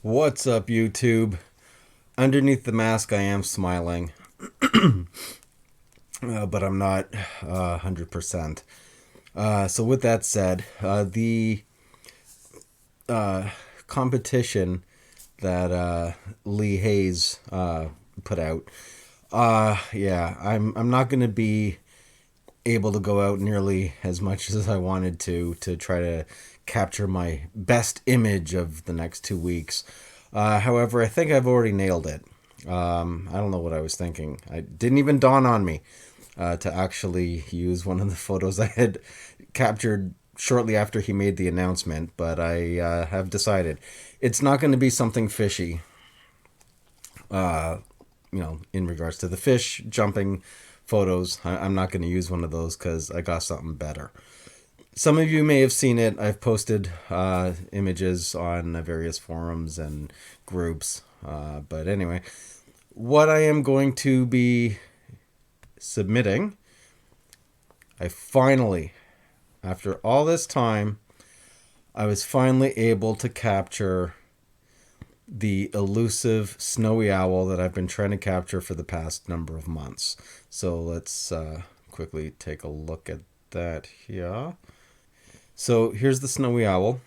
What's up, YouTube? Underneath the mask, I am smiling, but I'm not 100%. So with that said, the competition that Lee Hayes put out, yeah, I'm not going to be able to go out nearly as much as I wanted to try to capture my best image of the next 2 weeks. However, I think I've already nailed it. I don't know what I was thinking. It didn't even dawn on me to actually use one of the photos I had captured shortly after he made the announcement, but I have decided it's not going to be something fishy, in regards to the fish jumping photos. I'm not going to use one of those because I got something better. Some of you may have seen it. I've posted images on various forums and groups. But anyway, what I am going to be submitting, I finally, after all this time, I was finally able to capture the elusive snowy owl that I've been trying to capture for the past number of months. So let's quickly take a look at that here. So here's the snowy owl.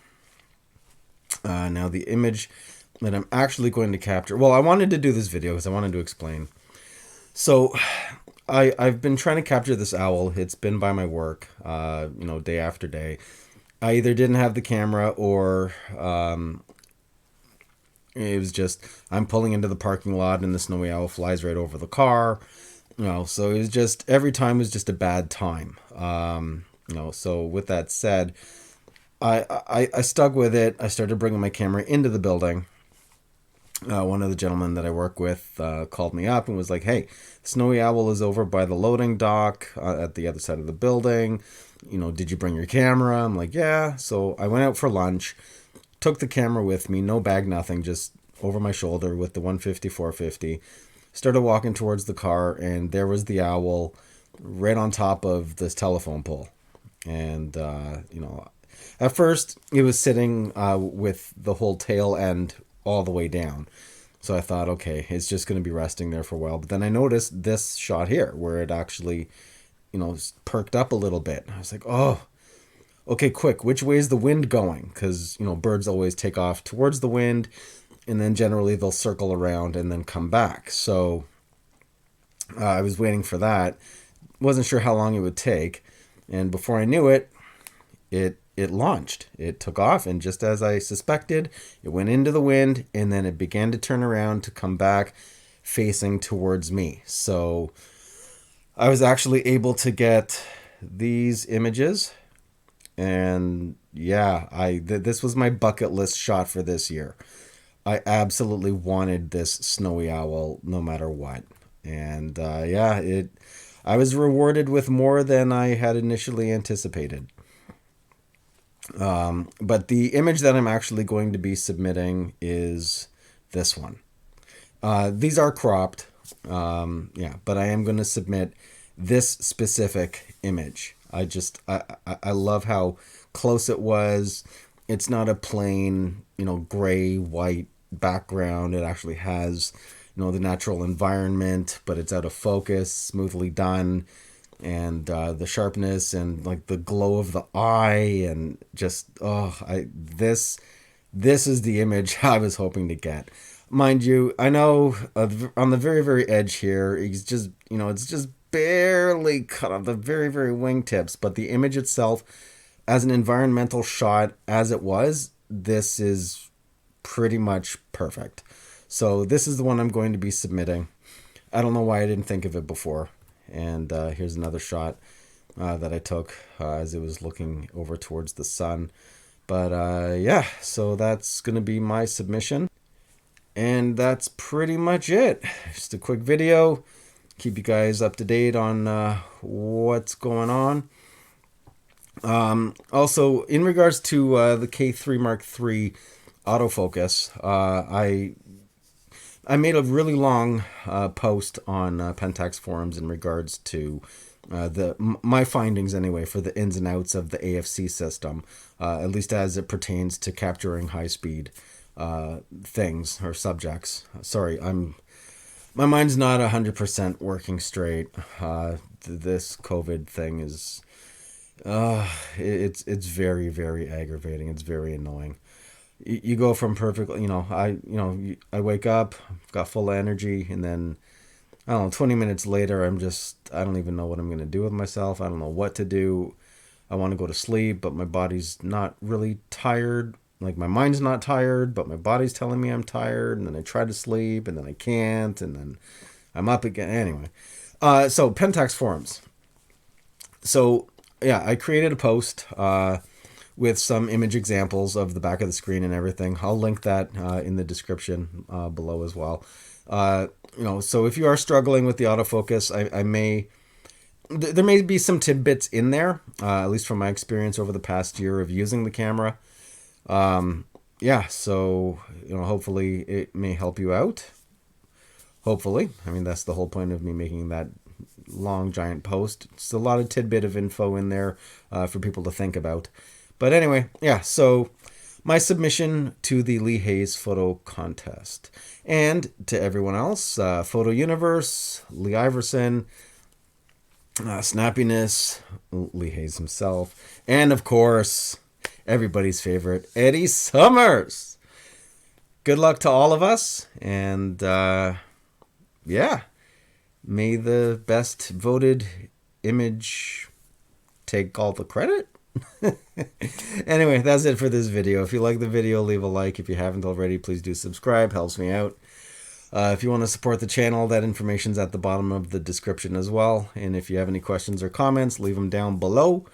Now the image that I'm actually going to capture. Well, I wanted to do this video because I wanted to explain. So I've been trying to capture this owl. It's been by my work, day after day. I either didn't have the camera or it was just I'm pulling into the parking lot and the snowy owl flies right over the car. So it was just every time was just a bad time. So with that said, I stuck with it. I started bringing my camera into the building. One of the gentlemen that I work with called me up and was like, hey, snowy owl is over by the loading dock at the other side of the building. Did you bring your camera? I'm like, yeah. So I went out for lunch, took the camera with me, no bag, nothing, just over my shoulder with the 150-450. Started walking towards the car, and there was the owl right on top of this telephone pole. And, at first it was sitting with the whole tail end all the way down. So I thought, okay, it's just going to be resting there for a while. But then I noticed this shot here where it actually, perked up a little bit. I was like, oh, okay, quick, which way is the wind going? Because, birds always take off towards the wind, and then generally they'll circle around and then come back. So I was waiting for that. Wasn't sure how long it would take. And before I knew it, it launched. It took off, and just as I suspected, it went into the wind, and then it began to turn around to come back facing towards me. So I was actually able to get these images, and yeah, this was my bucket list shot for this year. I absolutely wanted this snowy owl no matter what. And I was rewarded with more than I had initially anticipated. But the image that I'm actually going to be submitting is this one. These are cropped, but I am going to submit this specific image. I love how close it was. It's not a plain, gray, white background. It actually has, the natural environment, but it's out of focus, smoothly done. And the sharpness and like the glow of the eye, and just this is the image I was hoping to get. Mind you, I know on the very, very edge here, he's just, it's just barely cut off the very, very wingtips, but the image itself, as an environmental shot as it was, this is pretty much perfect. So this is the one I'm going to be submitting. I don't know why I didn't think of it before. And here's another shot that I took as it was looking over towards the sun. But so that's going to be my submission. And that's pretty much it. Just a quick video. Keep you guys up to date on what's going on. Also, in regards to the K-3 Mark III autofocus, I made a really long post on Pentax Forums in regards to my findings anyway for the ins and outs of the AFC system, at least as it pertains to capturing high speed things or subjects. Sorry, my mind's not 100% working straight. This COVID thing is, it's very, very aggravating. It's very annoying. You go from perfect, I wake up, got full energy, and then I don't know, 20 minutes later, I don't even know what I'm going to do with myself. I don't know what to do. I want to go to sleep, but my body's not really tired. Like, my mind's not tired, but my body's telling me I'm tired. And then I try to sleep, and then I can't. And then I'm up again. Anyway, so Pentax Forums. So, yeah, I created a post with some image examples of the back of the screen and everything. I'll link that in the description below as well. So if you are struggling with the autofocus, there may be some tidbits in there, at least from my experience over the past year of using the camera. So, hopefully it may help you out. Hopefully. I mean, that's the whole point of me making that long, giant post. It's a lot of tidbit of info in there for people to think about. But anyway, so my submission to the Lee Hayes photo contest. And to everyone else, Photo Universe, Lee Iverson, Snappiness, Lee Hayes himself, and of course, everybody's favorite, Eddie Summers. Good luck to all of us, and may the best voted image take all the credit. Anyway, that's it for this video. If you like the video, leave a like. If you haven't already, please do subscribe. Helps me out. If you want to support the channel, that information's at the bottom of the description as well. And if you have any questions or comments, leave them down below.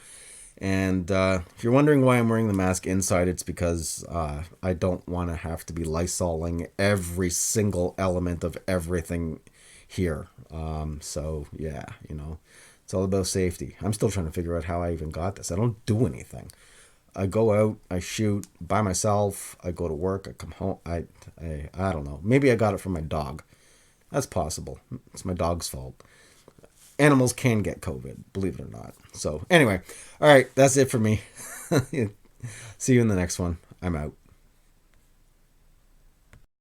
And if you're wondering why I'm wearing the mask inside, it's because I don't want to have to be Lysoling every single element of everything here. It's all about safety. I'm still trying to figure out how I even got this. I don't do anything. I go out, I shoot by myself, I go to work, I come home. I don't know. Maybe I got it from my dog. That's possible. It's my dog's fault. Animals can get COVID, believe it or not. So anyway, all right, that's it for me. See you in the next one. I'm out.